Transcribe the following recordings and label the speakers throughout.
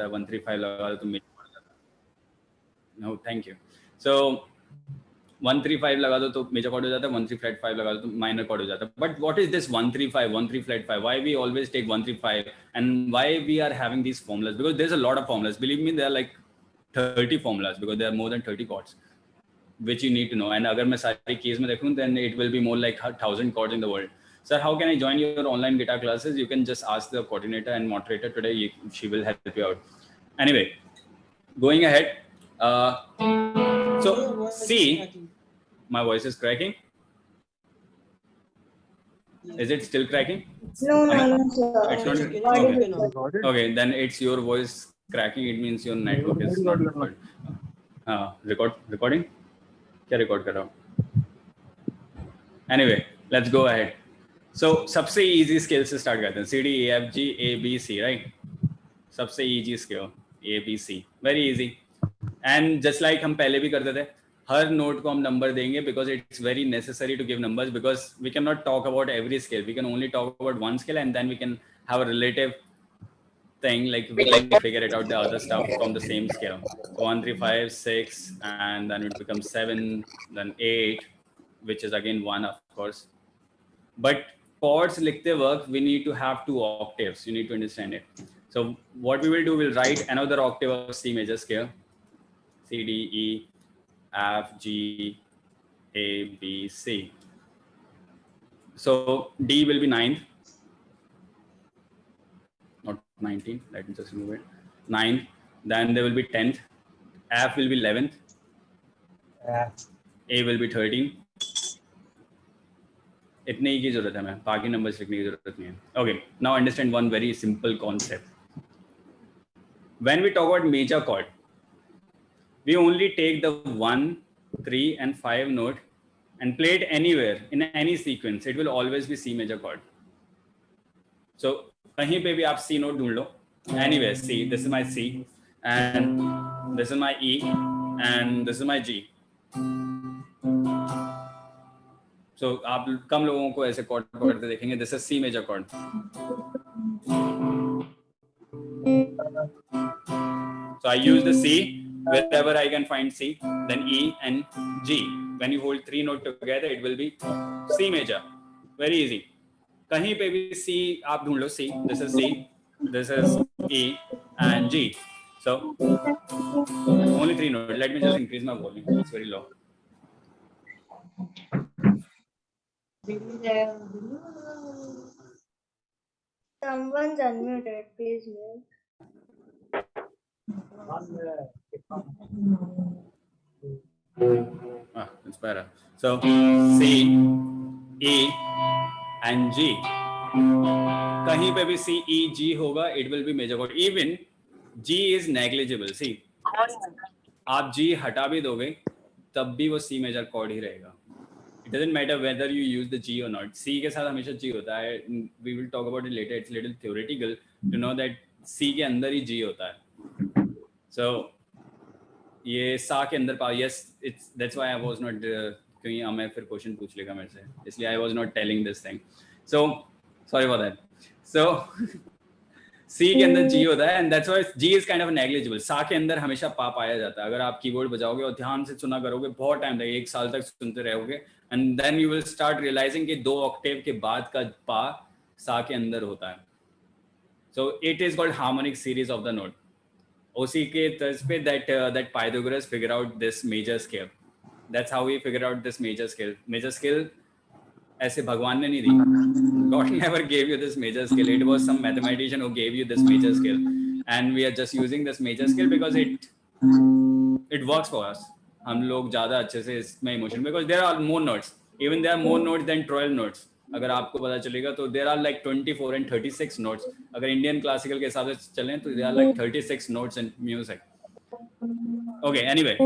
Speaker 1: है, 135 लगा दो तो मेजर कॉर्ड हो जाता है. No thank you. सो 135 लगा दो तो मेजर कॉर्ड हो जाता है, 13 फ्लैट 5 लगा दो तो माइनर कॉर्ड हो जाता है. But what is this 135 13 flat 5? Why we always take 135 and why we are having these formulas? Because there's a lot of formulas. Believe me, there are like 30 formulas because there are more than 30 chords which you need to know. And अगर मैं सारी keys में देखूं then it will be more like 1000 chords in the world. Sir, how can I join your online guitar classes? You can just ask the coordinator and moderator today. She will help you out. Anyway, going ahead. So C, my voice is cracking. Is it still cracking?
Speaker 2: No, sir.
Speaker 1: It's not. Okay. Okay, then it's your voice cracking. It means your network is not good. Recording? क्या record कर रहा हूँ? Anyway, let's go ahead. So सबसे easy scale से start करते हैं. C D E F G A B C, right? सबसे easy scale A B C, very easy. And just like हम पहले भी करते थे, हर नोट को हम नंबर देंगे because it's very necessary to give numbers because we cannot talk about every scale. We can only talk about one scale and then we can have a relative thing, like we can figure it out the other stuff from the same scale. So 1 3 5 6 and then it becomes 7, then 8, which is again 1 of course. But chords likhte work, we need to have 2 octaves. You need to understand it. So what we will do, we'll write another octave of C major scale. C D E F G A B C. So D will be 9th, not 19. Let me just remove it. 9th. Then there will be 10th. F will be 11th. A will be 13th. इतने ही की जरूरत है, मैं बाकी numbers लिखने की जरूरत नहीं है. Okay, now understand one very simple concept. When we talk about major chord, we only take the 1, 3 and 5 note and play it anywhere in any sequence. It will always be C major chord. So कहीं पे भी आप C note ढूंढ लो, anywhere C. This is my C and this is my E and this is my G. So आप कम लोगों को ऐसे chord पकड़ते देखेंगे. This is C major chord. So I use the C wherever I can find C, then E and G. When you hold 3 notes together, it will be C major. Very easy. कहीं पे भी C आप ढूंढ लो. C, this is C, this is E and G. So only 3 notes. Let me just increase my volume. It's very low.
Speaker 2: Someone's unmuted, please mute.
Speaker 1: It's better. So C, E and G. कहीं पे भी C, E, G होगा, it will be major chord. Even G is negligible. See, आप G हटा भी दोगे, तब भी वो C major chord ही रहेगा. It doesn't matter whether you use the G or not. C के साथ हमेशा G होता है. We will talk about it later. It's a little theoretical to know that C के अंदर ही G होता है. So ये सा के अंदर yes, it's that's why I was not क्योंकि हमें फिर क्वेश्चन पूछ लेगा मेरे से, इसलिए I was not telling this thing. So sorry for that. So C के अंदर G होता है and that's why G is kind of negligible. सा के अंदर हमेशा पा पाया जाता है. अगर आप कीबोर्ड बजाओगे और ध्यान से सुना करोगे, बहुत टाइम लगेगा, 1 साल तक सुनते रहोगे and then you will start realizing कि 2 ऑक्टेव के बाद का पा सा के अंदर होता है. So it is called harmonic series of the note. उसी के तर्ज पे that Pythagoras figure out this major scale. That's how we figure out this major scale. Major scale ऐसे भगवान ने नहीं दी. God never gave you this major scale. It was some mathematician who gave you this major scale, and we are just using this major scale because it works for us. हम लोग ज़्यादा अच्छे से इसमें emotion, because there are more notes. Even there are more notes than 12 notes. अगर आपको पता चलेगा तो there are like 24 and 36 notes. अगर Indian classical के हिसाब से चलें तो there are like 36 notes in music. Okay, anyway.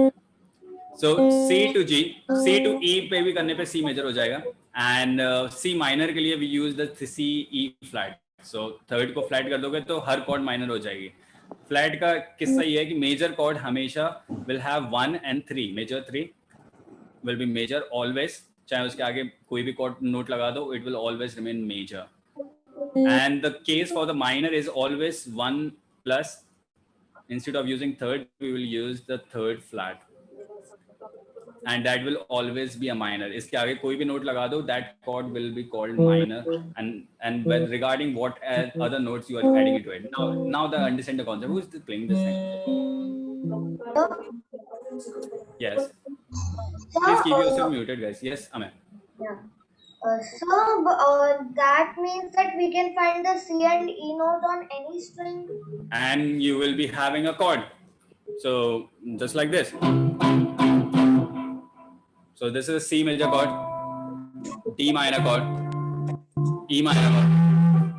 Speaker 1: So C to G, C to E पे भी करने पे C major हो जाएगा. And C minor के लिए we use the C E flat. So third को flat कर दोगे तो हर chord minor हो जाएगी. Flat का किस्सा ये है कि major chord हमेशा will have 1 and 3. Major 3 will be major always. चाहे उसके आगे कोई भी chord note लगा दो, it will always remain major. And the case for the minor is always 1 plus instead of using third, we will use the third flat, and that will always be a minor. इसके आगे कोई भी note लगा दो, that chord will be called minor, and when regarding what other notes you are adding into it. Now the understand the concept. Who is playing this thing? Yes. Please keep yourself muted, guys. Yes, Amen.
Speaker 2: Yeah. That means that we can find the C and E note on any string.
Speaker 1: And you will be having a chord. So just like this. So this is a C major chord, D minor chord, E minor chord.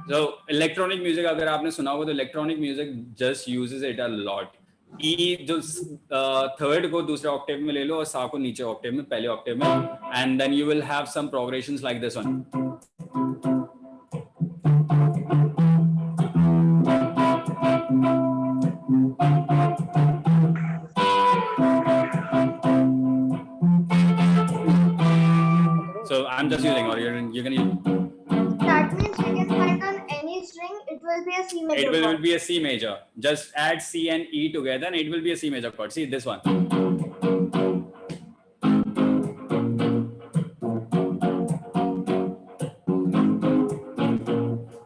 Speaker 1: So electronic music, अगर आपने सुना होगा तो electronic music just uses it a lot. E जो third को दूसरे octave में ले लो और सा को नीचे octave में, पहले octave में, and then you will have some progressions like this one. So I'm just using, or you're gonna use.
Speaker 2: That means we can find on any string, it will be a C major.
Speaker 1: It will be a C major. Just add C and E together, and it will be a C major chord. See this one.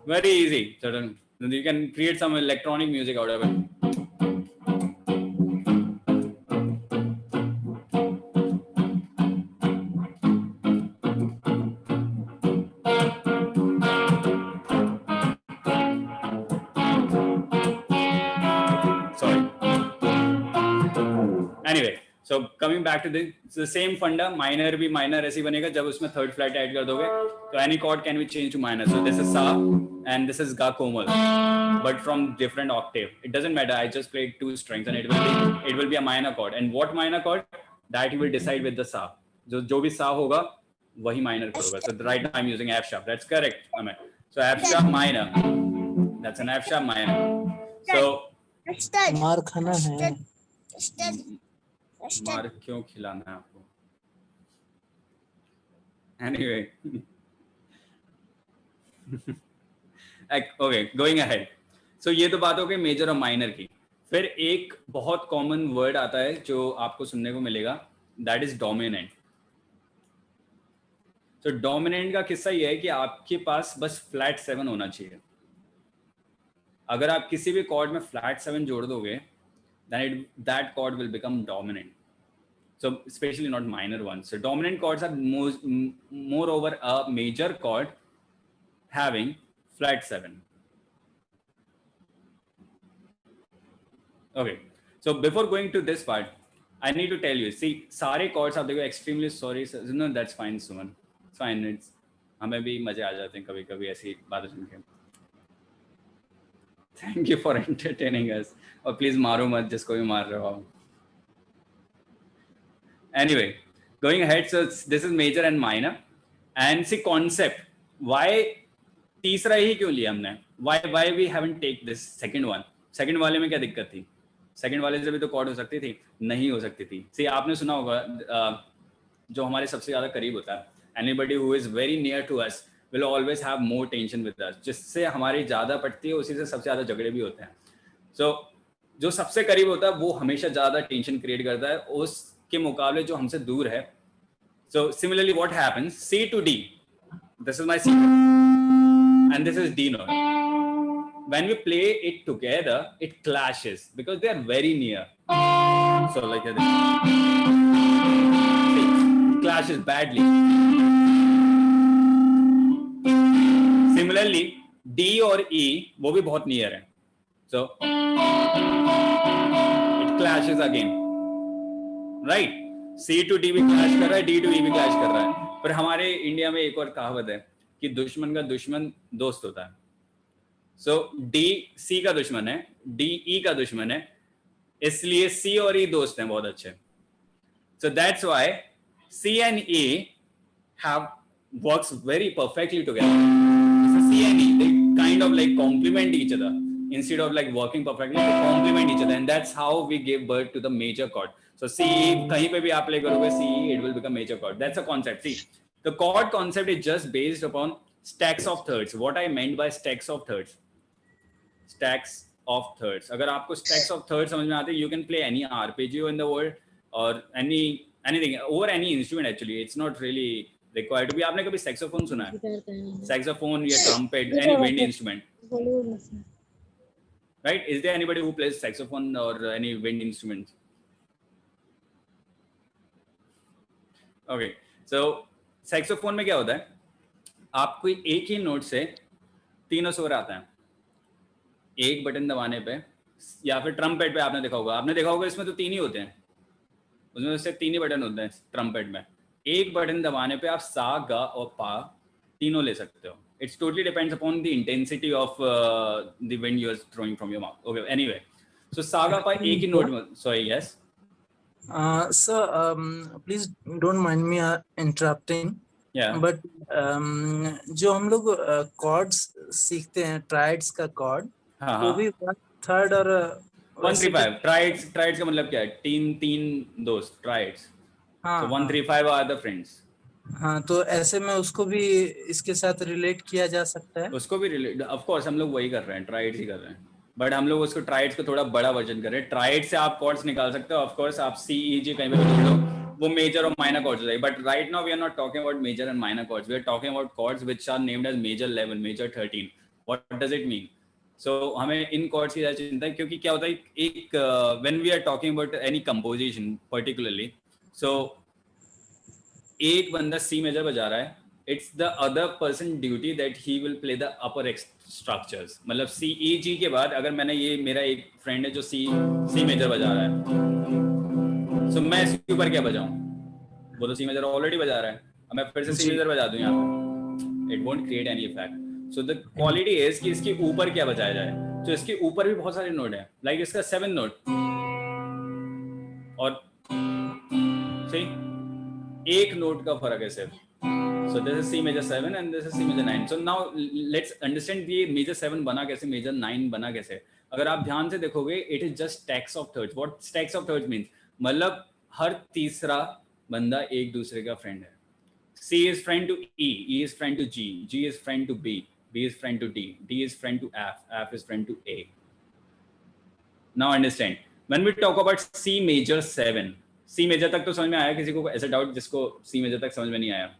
Speaker 1: Very easy. So you can create some electronic music out of it. Anyway, so coming back to the same funda, minor भी minor ऐसे बनेगा जब उसमें third flat add कर दोगे, तो any chord can be changed to minor. So this is sa and this is ga komal, but from different octave. It doesn't matter. I just played two strings and it will be a minor chord. And what minor chord? That you will decide with the sa. जो भी sa होगा वही minor chord होगा. So right now I'm using F sharp. That's correct. Amen. So F sharp minor. That's an F sharp minor. So
Speaker 3: मार खाना है।
Speaker 1: मार क्यों खिलाना है आपको? Anyway, okay, going ahead. So ये तो बात हो गई मेजर और माइनर की. फिर एक बहुत कॉमन वर्ड आता है जो आपको सुनने को मिलेगा, that is dominant. So dominant का किस्सा ये है कि आपके पास बस फ्लैट 7 होना चाहिए. अगर आप किसी भी कॉर्ड में फ्लैट 7 जोड़ दोगे, then that chord will become dominant. So especially not minor ones. So dominant chords are moreover a major chord having flat 7. Okay. So before going to this part, I need to tell you. See, सारे chords आप देखो extremely sorry. No, that's fine, Suman. It's fine. हमें भी मजे आ जाते हैं कभी-कभी ऐसी बातें सुन के. Thank you for entertaining us. और प्लीज मारो मत जिसको भी मार रहे हो आप. Anyway, going ahead, so this is major and minor, and see concept. Why तीसरा ही क्यों लिया हमने? Why we haven't take this second one? Second वाले में क्या दिक्कत थी? Second वाले से भी तो chord हो सकती थी, नहीं हो सकती थी. See आपने सुना होगा जो हमारे सबसे ज्यादा करीब होता है. Anybody who is very near to us will always have more tension with us. जिससे हमारी ज्यादा पड़ती है उसी से सबसे ज्यादा झगड़े भी होते हैं. So जो सबसे करीब होता है वो हमेशा ज्यादा टेंशन क्रिएट करता है उसके मुकाबले जो हमसे दूर है. So similarly what happens, C to D, this is my C and this is D note. When we play it together it clashes because they are very near. So like this, it clashes badly. Similarly D और E वो भी बहुत near है. So clashes again, right? C to D भी clash कर रहा है, D to E भी clash कर रहा है. पर हमारे इंडिया में एक और कहावत है कि दुश्मन का दुश्मन दोस्त होता है. So D C का दुश्मन है, D E का दुश्मन है, इसलिए C और E दोस्त हैं बहुत अच्छे. So that's why C and E have works very perfectly together. So C and E they kind of like complement each other. Instead of like working perfectly, they complement each other, and that's how we give birth to the major chord. So C, कहीं पे भी आप play करोगे C, it will become major chord. That's a concept. See, the chord concept is just based upon stacks of thirds. What I meant by stacks of thirds? Stacks of thirds. अगर आपको stacks of thirds समझ में आते हैं, you can play any arpeggio in the world or anything over any instrument actually. It's not really required to be. आपने कभी saxophone सुना है? Saxophone या trumpet, any wind instrument, right? Is there anybody who plays saxophone or any wind instrument? Okay, so saxophone में क्या होता है? आपको एक ही नोट से तीनों स्वर आता है एक बटन दबाने पे, या फिर ट्रम्पेट पे आपने देखा होगा इसमें तो तीन ही होते हैं, उसमें से तीन ही बटन होते हैं ट्रम्पेट में। एक बटन दबाने पे आप सा गा और पा तीनों ले सकते हो। It's totally depends upon the intensity of the wind you are throwing from your mouth. Okay, anyway, so sa ga pa एक ही नोट में। Sorry, yes
Speaker 3: So, please don't mind me interrupting.
Speaker 1: Yeah.
Speaker 3: But जो हम लोग chords सीखते हैं, triads का chord, वो भी 1/3 और
Speaker 1: 1-3-5 ट्राइड्स का मतलब क्या है? तीन दोस्त, triads. So 1-3-5 are the friends.
Speaker 3: हाँ, तो ऐसे में उसको भी इसके साथ रिलेट किया जा सकता है।
Speaker 1: उसको भी रिलेट, ऑफ कोर्स हम लोग वही कर रहे हैं, ट्राइड्स ही कर रहे हैं, बट हम लोग उसको ट्राइड्स को थोड़ा बड़ा वर्जन कर रहे हैं। ट्राइड से आप कॉर्ड्स निकाल सकते हो, ऑफ कोर्स आप सी ई जी कहीं पे भी ढूंढ लो, वो मेजर और माइनर कॉर्ड्स हो जाएंगे। But right now we are not talking about major and minor chords, we are talking about chords which are named as major 11, major 13। What does it mean? So हमें इन chords की ज़्यादा चिंता है, क्योंकि क्या होता है, एक when we are talking about any composition particularly, so एक बंदा सी मेजर बजा रहा है, it's the other person duty that he will play the upper structures. मतलब C E G के बाद अगर मैंने ये, मेरा एक फ्रेंड है जो C मेजर बजा रहा है, so मैं इसके ऊपर क्या बजाऊं? वो तो C मेजर ऑलरेडी बजा रहा है, अब मैं फिर से C मेजर बजा दूं यहाँ पे, it won't create any effect. So the quality is कि इसके ऊपर क्या बजाया जाए। तो इसके ऊपर भी बहुत सारे नोट हैं, लाइक इसका 7 नोट, और सही एक नोट का फर्क है सिर्फ। So this is C major 7 and this is C major 9. So now let's understand ये major 7 बना कैसे, major 9 बना कैसे। अगर आप ध्यान से देखोगे, it is just stacks of thirds. What stacks of thirds means? मतलब हर तीसरा बंदा एक दूसरे का फ्रेंड है। C is friend to E, E is friend to G, G is friend to B, B is friend to D, D is friend to F, F is friend to A. Now understand, when we talk about C major 7, C major तक तो समझ में आया किसी को? ऐसा doubt जिसको C major तक समझ में नहीं आया?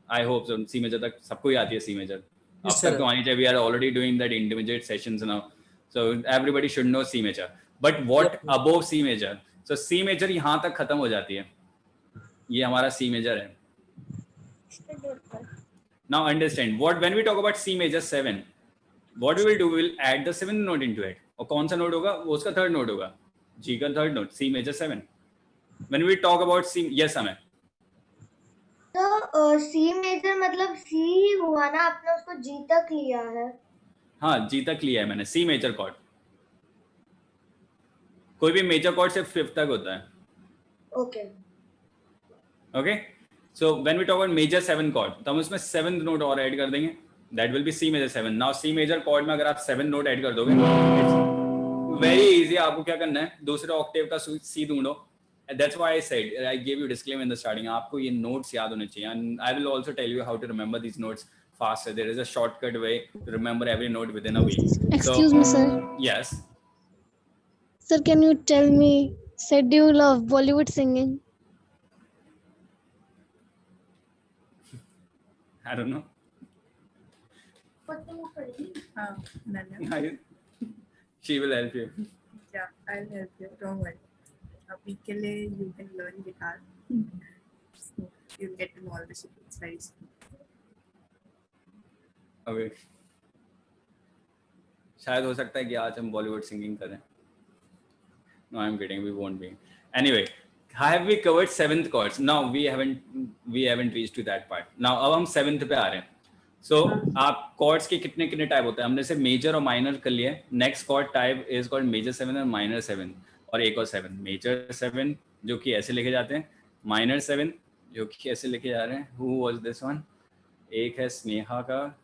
Speaker 1: I hope so. C major तक सबको ही आती है C major. अब तक तो आनी चाहिए. We are already doing that intermediate sessions now, so everybody should know C major. But what above C major? So C major यहाँ तक खत्म हो जाती है. ये हमारा C major है. Now understand what when we talk about C major 7, what we will do? We will add the 7th note into it. और कौन सा नोट होगा? वो उसका थर्ड नोट होगा. G का third note, C major 7. When we talk about C, yes हमें.
Speaker 2: तो C मेजर मतलब C ही हुआ ना, आपने उसको G तक लिया है।
Speaker 1: हाँ, G तक लिया है मैंने, C मेजर कॉर्ड। कोई भी मेजर कॉर्ड सिर्फ 5th तक होता है।
Speaker 2: Okay
Speaker 1: okay, so when we talk about major 7 chord, तो हम उसमें 7th नोट और ऐड कर देंगे, that will be C major 7। Now C major chord में अगर आप 7 नोट ऐड कर दोगे, इट्स वेरी इजी। आपको क्या करना है, दूसरे ऑक्टेव का C ढूंढो। That's why I said, I gave you disclaimer in the starting. आपको ये notes याद होने चाहिए, and I will also tell you how to remember these notes faster. There is a shortcut way to remember every note within a week.
Speaker 4: Excuse me, sir.
Speaker 1: Yes.
Speaker 4: Sir, can you tell me schedule of Bollywood singing?
Speaker 1: I don't know. She will help you.
Speaker 5: Yeah, I'll help you. Don't worry. अभी के लिए you can learn guitar, so you'll get to know all the secrets very soon.
Speaker 1: Okay. शायद हो सकता है कि आज हम बॉलीवुड सिंगिंग करें। No, I'm kidding. We won't be. Anyway, have we covered 7th chords? No, we haven't reached to that part. Now अब हम 7th पे आ रहे हैं। So आप chords के कितने टाइप होते हैं? हमने से मेजर और माइनर कर लिए। Next chord type is called major 7 और minor 7, और एक और 7, मेजर 7 जो कि ऐसे लिखे जाते हैं, माइनर 7 जो कि ऐसे लिखे जा रहे हैं। Who was this one? एक है स्नेहा का,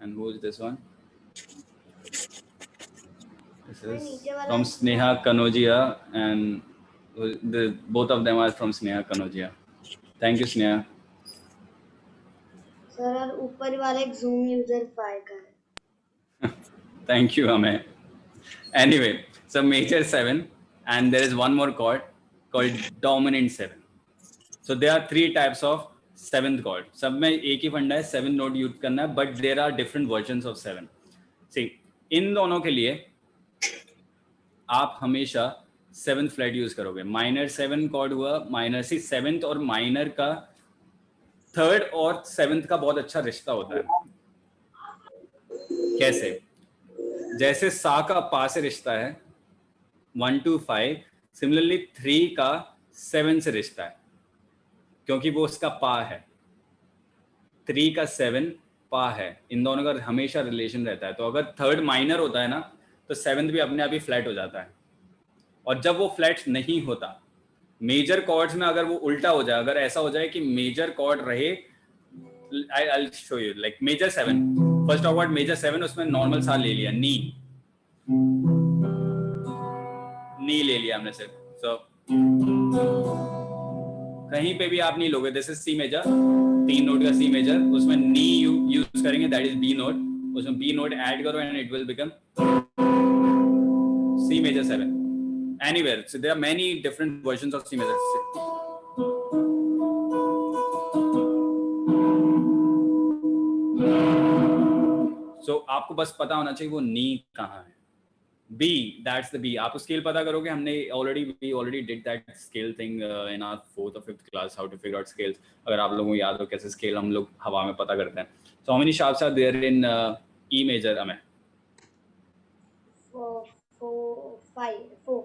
Speaker 1: and who is this one? This is from Sneha Kanodia, and both of them are from Sneha Kanodia. Thank you, Sneha.
Speaker 2: Sir, और ऊपर वाला एक Zoom यूजर 5 का है।
Speaker 1: Thank you, Amay. Anyway, so major 7, and there is one more chord called dominant 7. So there are 3 types of 7th chord. सब में एक ही फंडा है, 7 नोट यूज करना है, but there are different versions of 7. See, इन दोनों के लिए आप हमेशा 7th फ्लैट यूज करोगे. माइनर 7 कॉर्ड हुआ, माइनर सी 7th और माइनर का 3rd और 7th का बहुत अच्छा रिश्ता होता है. कैसे? जैसे सा का पा से रिश्ता है 1 to 5, सिमिलरली 3 का 7 से रिश्ता है, क्योंकि वो उसका पा है. 3 का 7 पा है. इन दोनों का हमेशा रिलेशन रहता है. तो अगर 3rd माइनर होता है ना, तो 7th भी अपने आप ही फ्लैट हो जाता है. और जब वो फ्लैट नहीं होता, मेजर कॉर्ड्स में अगर वो उल्टा हो जाए, अगर ऐसा हो जाए कि मेजर कॉर्ड रहे, I'll show you, like major 7, first of all major 7, उसमें नॉर्मल सा ले लिया, नी ले लिया हमने सिर्फ. सो कहीं पे भी आप नहीं लोगे. This is C major, 3 note का सी मेजर, उसमें नी यूज करेंगे, दैट इज बी नोट. उसमें बी नोट ऐड करो and it will become C major 7. Anywhere, so there are many different versions of C major. So आपको बस पता होना चाहिए वो नी कहाँ है. B, that's the B. आप स्केल पता करोगे. हमने we already did that scale thing in our 4th or 5th class, how to figure out scales. अगर आप लोगों को याद हो कैसे scale हम लोग हवा में पता करते हैं. So how many sharps are there in E major, Amay?
Speaker 2: 4, 5, 4.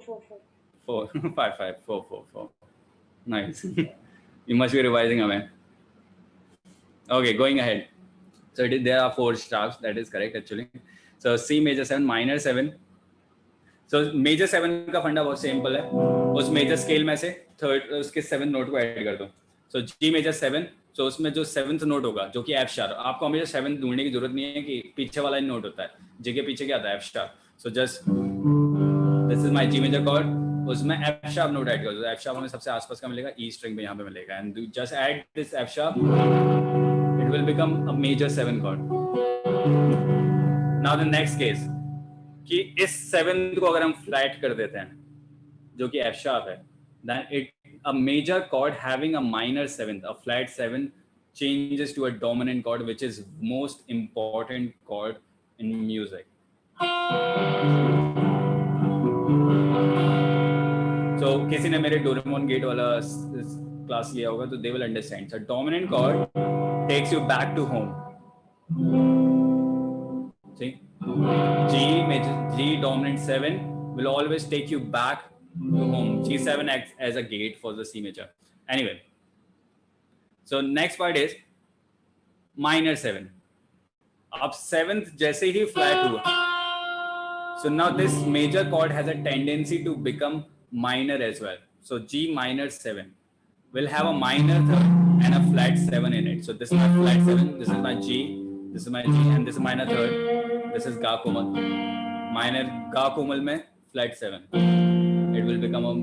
Speaker 1: 4, 5, 5, 4, 4, 4. Nice. You must be revising, Amay. Okay, going ahead. So there are 4 sharps. That is correct, actually. So C major 7, minor 7. So major 7 का फंडा बहुत simple है. उस major scale में से 3rd उसके 7th note को add कर दो. So G major 7. So उसमें जो 7th नोट होगा, जो कि F sharp. आपको हमेशा 7 ढूंढने की जरूरत नहीं है कि पीछे वाला ही नोट होता है. G के पीछे क्या आता है? F sharp. So just this is my G major chord. उसमें F sharp नोट ऐड कर दो. F sharp हमें सबसे आसपास का मिलेगा, E string में यहाँ पे मिलेगा. And just add this F sharp. It will become a major 7 chord. Now the next case, कि इस 7th को अगर हम फ्लैट कर देते हैं, जो कि F sharp है, then a major chord having a minor 7th, a flat 7, changes to a dominant chord, which is most important chord in music. So किसी ने मेरे डोरेमोन गेट वाला क्लास लिया होगा, तो they will understand. So dominant chord takes you back to home. See, G dominant 7 will always take you back to home. G7 acts as a gate for the C major. Anyway, so next part is minor 7. अब 7th जैसे ही flat हुआ, so now this major chord has a tendency to become minor as well. So G minor 7 will have a minor 3rd and a flat 7 in it. So this is my flat 7, this is my G, this is my G, and this is minor 3rd. This is Ga Komal. Minor Ga Komal में flat 7. It will become a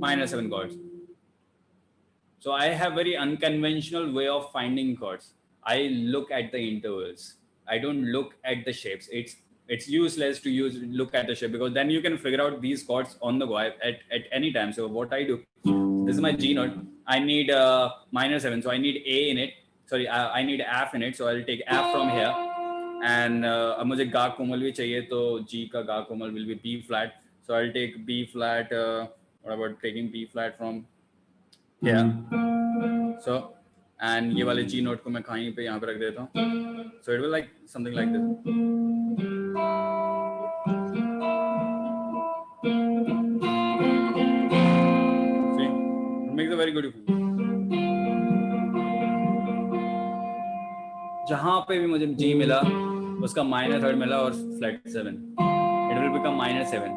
Speaker 1: minor 7 chords. So I have very unconventional way of finding chords. I look at the intervals. I don't look at the shapes. It's useless to look at the shape, because then you can figure out these chords on the go at any time. So what I do, this is my G note. I need minor 7, so I need A in it. Sorry, I need F in it. So I'll take F from here. And अब मुझे गा कोमल भी चाहिए, तो G का गा कोमल will be B flat. So I'll take B flat. What about taking B flat from here? So and ये वाले G note को मैं कहीं पे यहाँ पे रख देता हूँ. So it will like something like this. See, it makes a very good effect. जहाँ पे भी मुझे G मिला, उसका minor 3rd मिला और flat 7, it will become minor 7.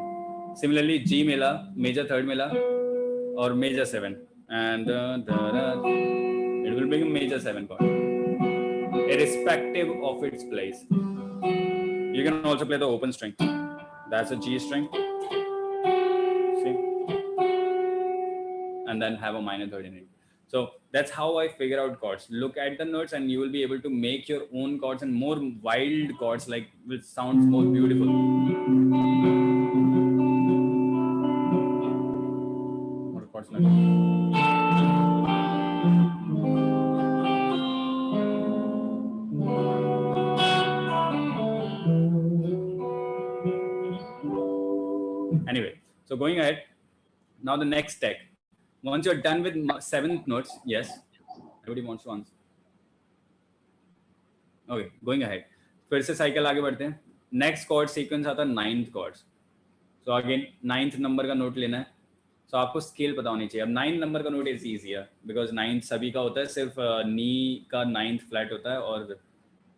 Speaker 1: Similarly G मिला, major 3rd मिला और major 7, and it will become major 7 chord, irrespective of its place. You can also play the open string. That's a G string. See, and then have a minor 3rd in it. So that's how I figure out chords. Look at the notes and you will be able to make your own chords and more wild chords, like which sounds more beautiful. More chords like anyway, so going ahead, now the next step. Once you're done with 7th notes, yes, everybody wants to answer. Okay, going ahead. फिर से cycle आगे बढ़ते हैं. Next cord sequence आता है 9th chords. So again 9th number का note लेना है. सो आपको स्केल पता होनी चाहिए. अब 9th नंबर का note is easier because 9th सभी का होता है, सिर्फ नी का 9th फ्लैट होता है और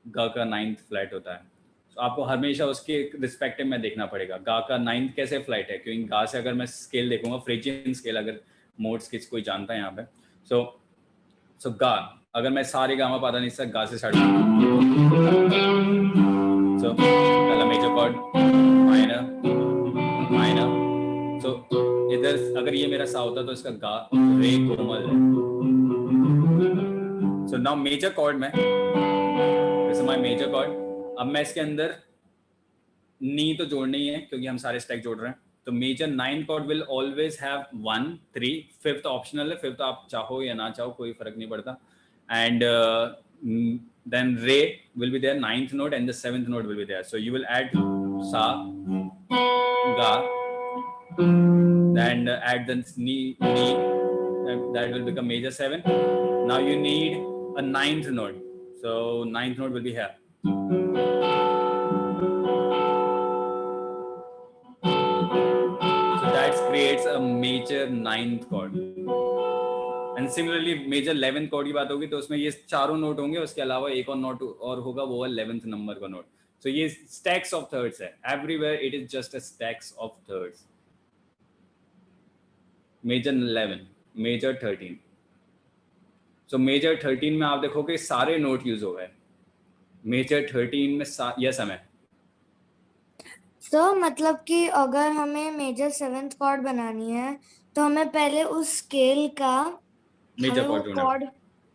Speaker 1: ग का 9th फ्लैट होता है. तो आपको हमेशा उसके रिस्पेक्टिव में देखना पड़ेगा. गा का 9th कैसे फ्लैट है, क्योंकि गा से अगर मैं स्केल देखूंगा, फ्रिजियन स्केल अगर मोड्स किस कोई जानता है यहाँ पे, सो गा अगर मैं सारे गामा पादा नहीं सकता, गा से स्टार्ट. सो पहला मेजर कॉर्ड, माइनर माइनर. सो इधर अगर ये मेरा सा होता तो इसका गा रे कोमल है. सो नाउ मेजर कॉर्ड में this is my major chord. अब मैं इसके अंदर नी तो जोड़ना ही है क्योंकि हम सारे स्टैक जोड़ रहे हैं. तो major 9 chord will always have 1 3. 5th optional है, 5th आप चाहो या ना चाहो कोई फर्क नहीं पड़ता. And then re will be there, 9th note, and the 7th note will be there. So you will add sa, ga, and add the ni, that will become major 7. Now you need a 9th note. So 9th note will be here. So that creates a major 9th chord. And similarly major 11th chord की बात होगी तो उसमें ये चारों note होंगे, उसके अलावा एक और नोट और होगा, वो 11th नंबर का नोट. सो ये स्टैक्स ऑफ थर्ड्स है. Everywhere it is just a stacks of thirds. Major 11, major 13. So major 13 में आप देखोगे सारे नोट यूज हो गए. मेजर 13 में यस हमें
Speaker 2: तो मतलब कि अगर हमें मेजर 7th कॉर्ड बनानी है तो हमें पहले उस स्केल का
Speaker 1: मेजर कॉर्ड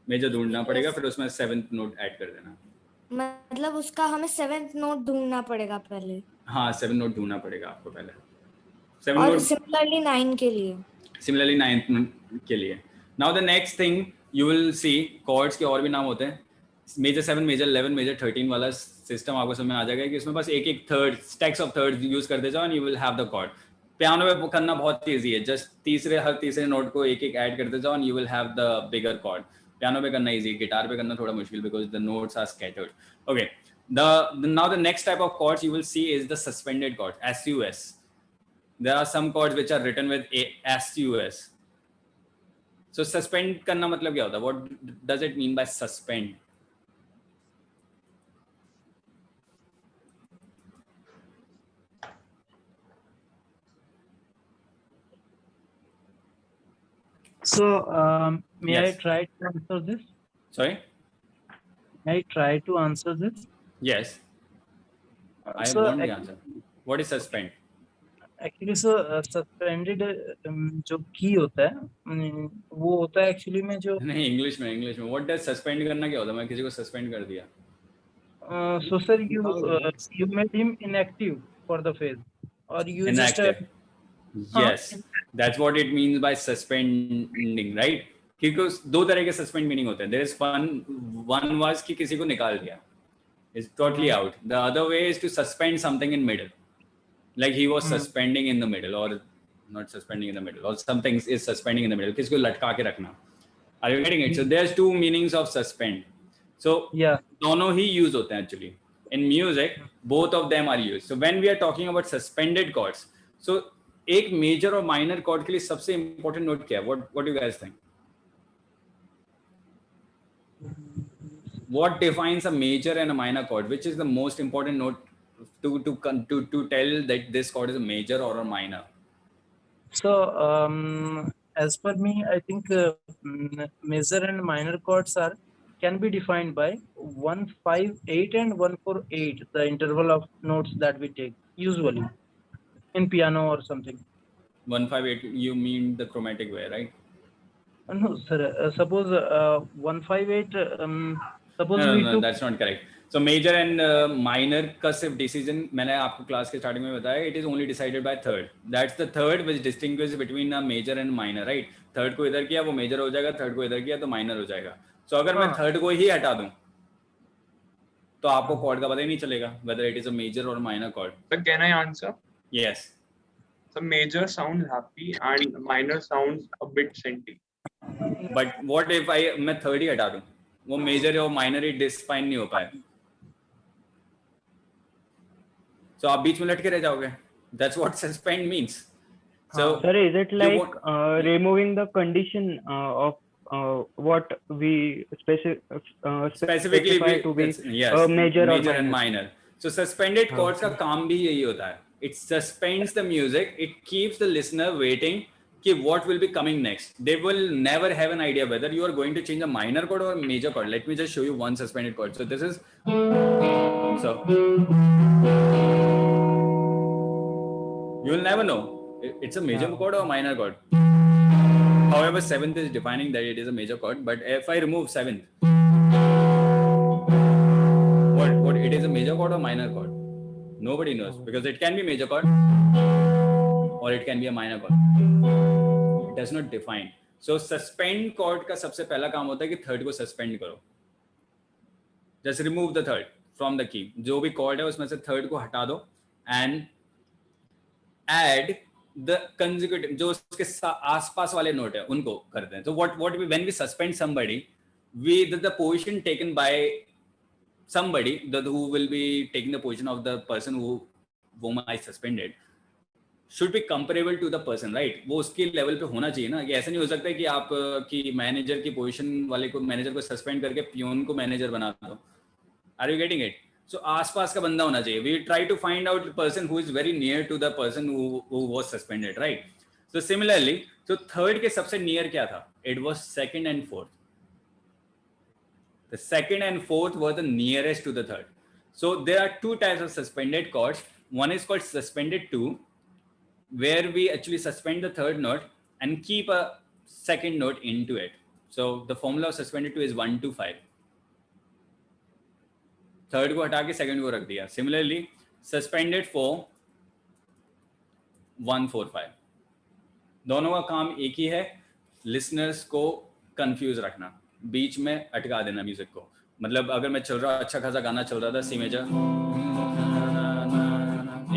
Speaker 1: मेजर ढूंढना पड़ेगा, फिर उसमें 7th नोट ऐड कर देना.
Speaker 2: मतलब उसका हमें 7th नोट ढूंढना पड़ेगा पहले.
Speaker 1: हाँ 7 नोट ढूंढना पड़ेगा आपको पहले. 7
Speaker 2: और
Speaker 1: नोट
Speaker 2: सिमिलरली 9 के लिए.
Speaker 1: सिमिलरली 9th के लिए. Now the next thing you will see, chords के और भी नाम होते हैं. मेजर 7, मेजर 11, मेजर 13 वाला सिस्टम आपको समझ में आ जाएगा कि इसमें बस एक एक third, stacks of third use करते जाओ and you will have the chord. Piano पे करना बहुत ईजी है. जस्ट हर तीसरे नोट को एक एक ऐड करते जाओ and you will have the bigger chord. Piano पे करना इजी, गिटार पे करना थोड़ा मुश्किल because the notes are scattered. Okay, now the next type of chords you will see is the suspended chord, SUS. There are some chords which are written with SUS. So suspend करना मतलब क्या होता है? What does it mean by suspend?
Speaker 3: So, may
Speaker 1: Yes.
Speaker 3: I try to answer this?
Speaker 1: Sorry?
Speaker 3: May I try to answer this?
Speaker 1: Yes. I
Speaker 3: So,
Speaker 1: want the answer. What is suspend?
Speaker 3: Actually sir suspended जो की होता है वो होता है actually में जो
Speaker 1: नहीं, इंग्लिश में व्हाट डज सस्पेंड करना क्या होता है? मैं किसी को सस्पेंड कर दिया.
Speaker 3: So sir you made him inactive for the phase और you just
Speaker 1: Yes, that's what it means by suspending, right? क्योंकि दो तरह के सस्पेंड मीनिंग होते हैं. There is one was कि किसी को निकाल दिया, is totally out. The other way is to suspend something in middle, like he was suspending in the middle, or not suspending in the middle, or something is suspending in the middle. किसी को लटका के रखना. Are you getting it? So there's two meanings of suspend. So
Speaker 3: yeah,
Speaker 1: दोनों ही use होते हैं actually. In music, both of them are used. So when we are talking about suspended chords, so एक major और minor cord के लिए सबसे important note क्या है? What do you guys think? What defines a major and a minor chord? Which is the most important note to tell that this chord is a major or a minor?
Speaker 3: So as per me, I think major and minor chords can be defined by 1 5 8 and 1 4 8, the interval of notes that we take usually in piano or something.
Speaker 1: 1 5 8, you mean the chromatic way, right?
Speaker 3: No, sir. Suppose 158. Suppose
Speaker 1: No,
Speaker 3: we
Speaker 1: no,
Speaker 3: took.
Speaker 1: that's not correct. So major and minor का सिर्फ decision मैंने आपको class के starting में बताया, it is only decided by third. That's the third which distinguishes between a major and minor, right? Third को इधर किया वो मेजर हो जाएगा, थर्ड को इधर किया तो माइनर हो जाएगा. So अगर मैं
Speaker 3: हाँ.
Speaker 1: थर्ड को ही हटा दूं तो आपको कॉर्ड का पता ही नहीं चलेगा whether it is a major or minor chord.
Speaker 6: So can I answer?
Speaker 1: Yes.
Speaker 6: So major sounds happy and minor sounds a bit senti.
Speaker 1: But what if मैं थर्ड ही हटा दूं, वो मेजर और माइनर ही डिस्फाइन नहीं हो पाए, so आप बीच में लटके रह जाओगे. That's what suspend means. So
Speaker 7: Sir, is it like removing the condition of what we
Speaker 1: specifically
Speaker 7: specify to be
Speaker 1: yes,
Speaker 7: major or
Speaker 1: and minor. So suspended chords का काम भी यही होता है. It suspends the music. It keeps the listener waiting कि what will be coming next. They will never have an idea whether you are going to change a minor chord or a major chord. Let me just show you one suspended chord. So this is so you will never know it's a major chord or a minor chord. However, seventh is defining that it is a major chord. But if I remove seventh, what it is a major chord or minor chord? Nobody knows because it can be major chord or it can be a minor chord. It does not define. So suspend chord का सबसे पहला काम होता है कि third को suspend करो. Just remove the third from the key. जो भी chord है उसमें से थर्ड को हटा दो and add the consecutive जो उसके आसपास वाले नोट है उनको करते हैं. So what when we suspend somebody, the position taken by somebody who will be taking the position of the person whom I suspended should be comparable to the person, right? वो उसके level पे होना चाहिए ना. कि ऐसा नहीं हो सकता कि आप कि मैनेजर की पोजीशन वाले को मैनेजर को सस्पेंड करके पियोन को मैनेजर बना दो. Are you getting it? So आसपास का बंदा होना चाहिए. We try to find out the person who is very near to the person who was suspended, right? So similarly, so third के सबसे near क्या था? It was second and fourth. The second and fourth were the nearest to the third. So there are two types of suspended chords. One is called suspended 2, where we actually suspend the third note and keep a second note into it. So the formula of suspended 2 is 1 2 5. Third को हटा के second को रख दिया. Similarly, suspended 4 1 4 5. दोनों का काम एक ही है, लिसनर्स को कंफ्यूज रखना, बीच में अटका देना म्यूजिक को. मतलब अगर मैं चल रहा अच्छा खासा गाना चल रहा था, C major,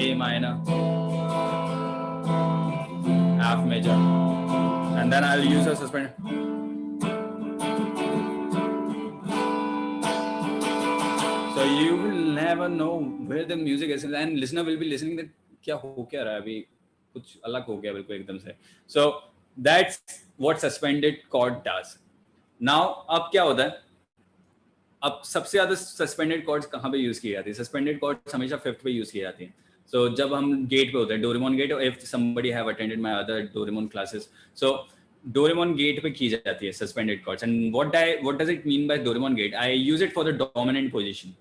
Speaker 1: A minor, F major, and then I will use a suspend. So you will never know where the music is, and listener will be listening that क्या हो क्या रहा है अभी, कुछ अलग हो गया बिल्कुल एकदम से. So that's what suspended chord does. Now अब क्या होता है, अब सबसे ज्यादा सस्पेंडेड कॉर्ड्स कहाँ पे यूज की जाती है? सस्पेंडेड कॉर्ड्स हमेशा फिफ्थ पे यूज की जाती है. So जब हम गेट पे होते हैं, Doraemon gate, if somebody have attended my other Doraemon classes, so Doraemon gate पे की जाती है suspended chords. And what does it mean by Doraemon gate? I use it for the dominant position.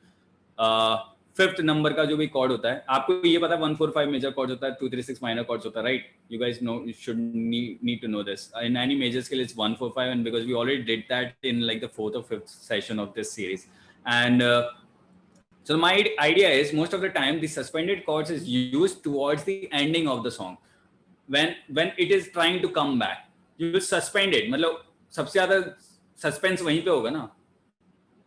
Speaker 1: Fifth number का जो भी cord होता है, आपको ये पता है 1 4 5 मेजर कॉर्ड होता है, 2 3 6 माइनर कॉर्ड्स होता है, right? You guys know, you should need to know this. In any major scale it's 1 4 5, and because we already did that in like the fourth or fifth session of this series. And so my idea is most of the time the suspended chords is used towards the ending of the song, when it is trying to come back. You will suspend it, मतलब सबसे ज्यादा suspense वहीं पे होगा ना,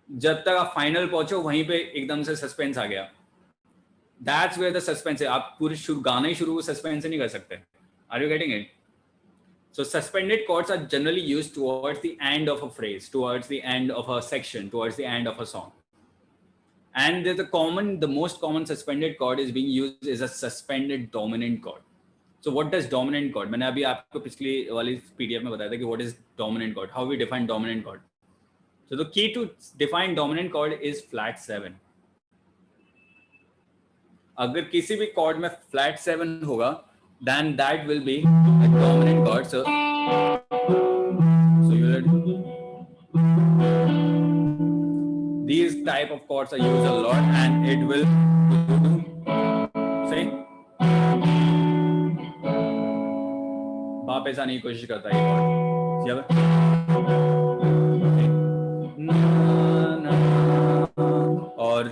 Speaker 1: जब तक आप फाइनल पहुंचो वहीं पे एकदम से सस्पेंस आ गया. दैट्स वेयर द सस्पेंस है. आप पूरे गाना ही शुरू सस्पेंस से नहीं कर सकते. Are you getting it? So suspended chords are generally used towards the end of a phrase, towards the end of a section, towards the end of a song. And the most common suspended chord is being used is a suspended dominant chord. So what does dominant chord? मैंने अभी आपको पिछली वाली PDF में बताया था कि what is dominant chord, how we define dominant chord. So the key to define dominant chord is flat 7. अगर किसी भी chord में flat 7 होगा, then that will be a dominant chord. So you will, these type of chords are used a lot, and it will say वापस आने की कोशिश करता है ये chord. और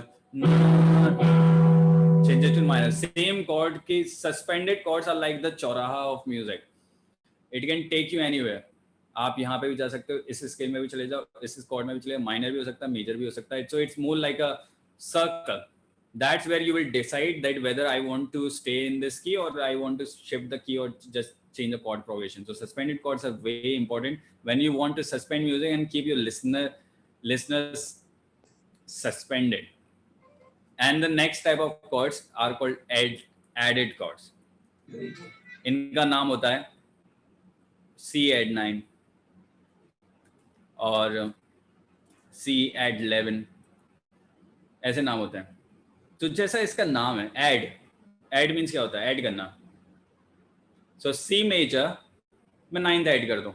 Speaker 1: change it to minor. Same chord की suspended chords are like the चौराहा of music. It can take you anywhere. आप यहाँ पे भी जा सकते हो, इस स्केल में भी चले जाओ, इस कॉर्ड में भी चले जाओ, माइनर भी हो सकता है, मेजर भी हो सकता है. So it's more like a circle. That's where you will decide that whether I want to stay in this key or I want to shift the key or just change the chord progression. So suspended chords are very important when you want to suspend music and keep your listeners suspended. And the next type of chords are called added chords. इनका नाम होता है C add 9 और C add 11, ऐसे नाम होते हैं. तो जैसा इसका नाम है ऐड मीन्स क्या होता है? ऐड करना. सो सी मेजर मैं 9th ऐड कर दूं.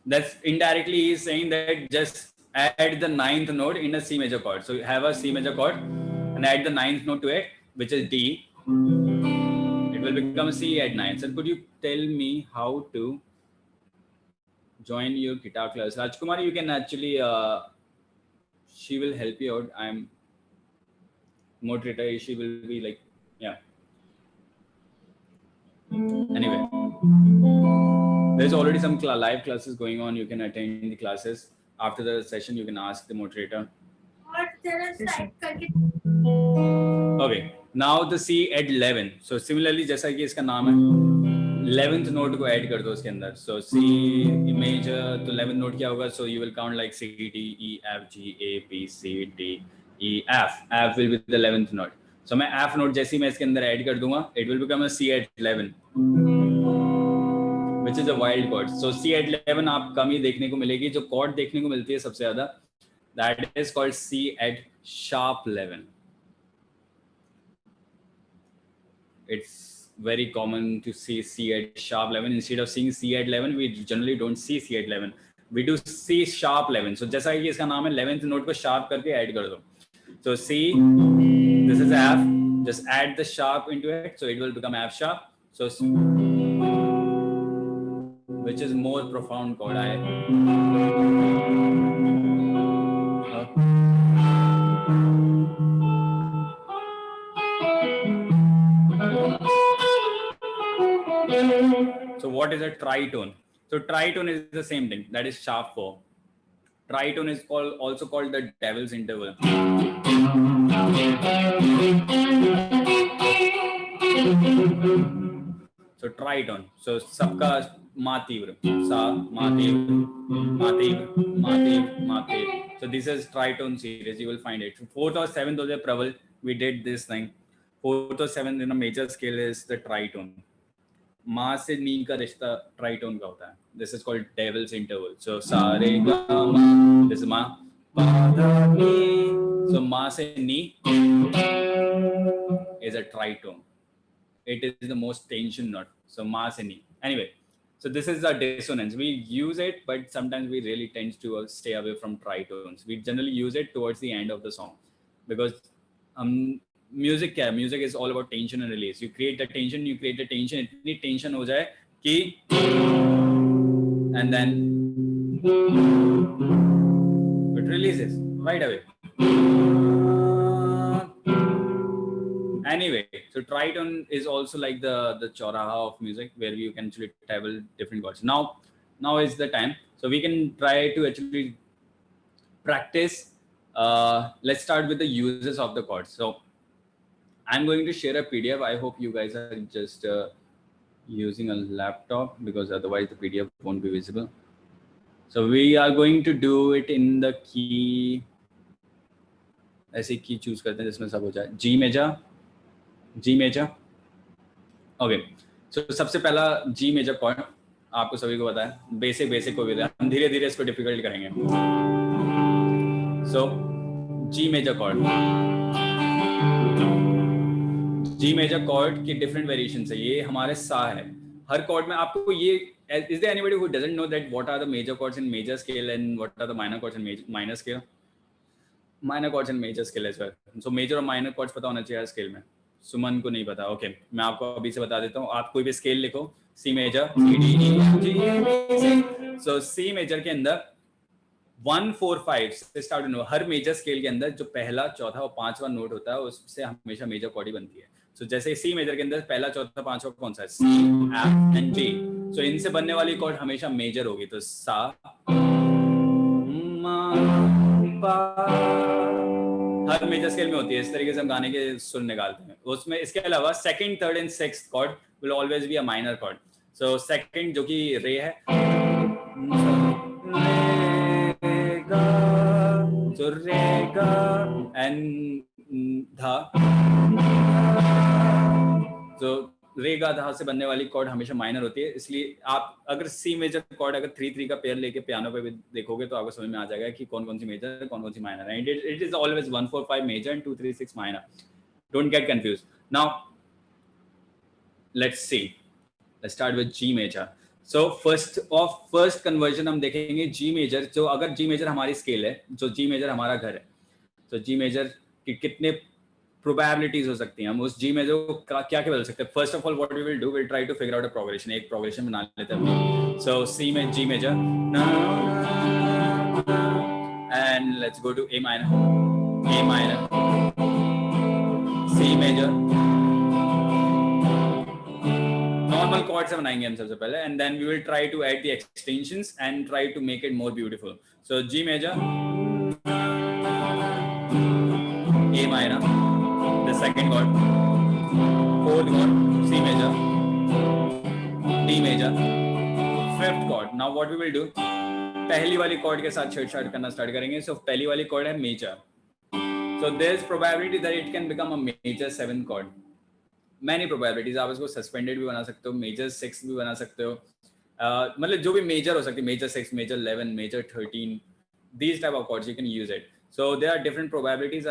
Speaker 1: That's indirectly he is saying that just add the 9th note in a C major chord. So have a C major chord and add the 9th note to it which is D. It will become C add 9. So could you tell me how to join your guitar class? Rajkumari, you can actually she will help you out. I'm moderator, she will be like, yeah. Anyway, there's already some live classes going on. You can attend the classes. After the session, you can ask the moderator. Okay, now the C add 11. So similarly, जैसा कि इसका नाम है, 11th note को add कर दो उसके अंदर. So C major, तो 11th note क्या होगा? So you will count like C, D, E, F, G, A, B, C, D, E, F. F will be the 11th note. So मैं F note जैसी मैं इसके अंदर ऐड कर दूंगा, it will become a C at 11, which is a wild chord. So C at 11 आप कम ही देखने को मिलेगी. जो chord देखने को मिलती है सबसे ज़्यादा, that is called C at sharp 11. It's very common to see C at sharp 11. Instead of seeing C at 11, we generally don't see C at 11. We do C sharp 11. So जैसा कि इसका नाम है, 11th note को sharp करके add कर दो. So C, this is F, just add the sharp into it, so it will become F sharp. So which is more profound chord. So what is a tritone? So tritone is the same thing, that is sharp 4. Tritone is also called the devil's interval. So tritone. So सबका मा तीव्र, सा मा तीव्र, मा तीव्र, मा तीव्र, मा तीव्र. So this is tritone series. You will find it. 4th or 7th was a Praval. We did this thing. 4th or 7th in a major scale is the tritone. मा से नी का रिश्ता ट्राइटोन का होता है. This is called devil's interval. So sa re ga ma, this is ma, pa da ni. So ma se ni is a tritone. It is the most tension note. So ma se ni. Anyway, so this is a dissonance. We use it, but sometimes we really tend to stay away from tritones. We generally use it towards the end of the song because music क्या है? Music is all about tension and release. You create the tension, इतनी tension हो जाए कि and then it releases right away. Anyway, so tritone is also like the choraha of music where you can actually travel different chords. Now is the time. So we can try to actually practice. Let's start with the uses of the chords. So I'm going to share a PDF. I hope you guys are just using a laptop because otherwise the PDF won't be visible. So we are going to do it in the key. ऐसे key choose करते हैं जिसमें सब हो जाए. G major. Okay. So सबसे पहला G major chord आपको सभी को पता है. Basic को भी हम धीरे धीरे इसको difficult करेंगे. So G major chord. G major chord की different variations है. ये हमारे सा है. हर chord में आपको ये, is there anybody who doesn't know that what are the major chords in major scale and what are the minor chords in minor scale? Minor chords in major scale as well. So major और minor chords पता होना चाहिए scale में. सुमन को नहीं पता. Okay, मैं आपको अभी से बता देता हूँ. आप कोई भी scale लिखो. C major, C, D, E, F, G, A, B, C. So C major के अंदर 1 4 5 से स्टार्ट होने हर मेजर स्केल के अंदर जो पहला चौथा और पांचवा नोट होता है उससे हमेशा मेजर कॉर्ड ही बनती है. सो जैसे सी मेजर के अंदर पहला चौथा पांचवा कौन सा है? सी, एफ एंड जी. सो इनसे बनने वाली कॉर्ड हमेशा मेजर होगी. तो सा, मा, पा, हर मेजर स्केल में होती है. इस तरीके से हम गाने के सुर निकालते हैं. उसमें इसके अलावा second, third and sixth chord will always be a minor chord. So second जो कि रे है, so re ga and dha. so रे गा धा से बनने वाली कॉर्ड हमेशा माइनर होती है. इसलिए आप अगर सी मेजर कॉर्ड अगर 3-3 का पेयर लेके पियानो पे भी देखोगे तो आपको समझ में आ जाएगा कि कौन कौन सी मेजर है, कौन कौन सी माइनर है. It is always 1-4-5 major and 2-3-6 minor. Don't get confuse. Now let's see, let's start with G major. So first conversion हम देखेंगे जी मेजर. जो अगर जी मेजर हमारी स्केल है, जो जी मेजर हमारा घर है, तो जी मेजर की कितने प्रोबेबिलिटीज हो सकती हैं, हम उस जी मेजर को क्या क्या बदल सकते हैं. First of all what we will do, will try to figure out a progression. एक प्रोग्रेशन बना लेते हैं. सो सी में G major and let's go to A minor, C major. Normal chord से बनाएंगे हम सबसे पहले, and then we will try to add the extensions and try to make it more beautiful. So G major, A minor, the second chord, fourth chord C major, D major, fifth chord. Now what we will do, पहली वाली cord के साथ छेड़छाड़ करना start करेंगे. सो पहली वाली chord है major. So there is probability that it can become a major 7 chord. Many probabilities. आप इसको सस्पेंडेड भी बना सकते हो, मेजर 6 भी बना सकते हो. मतलब जो भी मेजर हो सकती है, major 6, major 11, major 13, these type of chords you can use it. So there are different probabilities.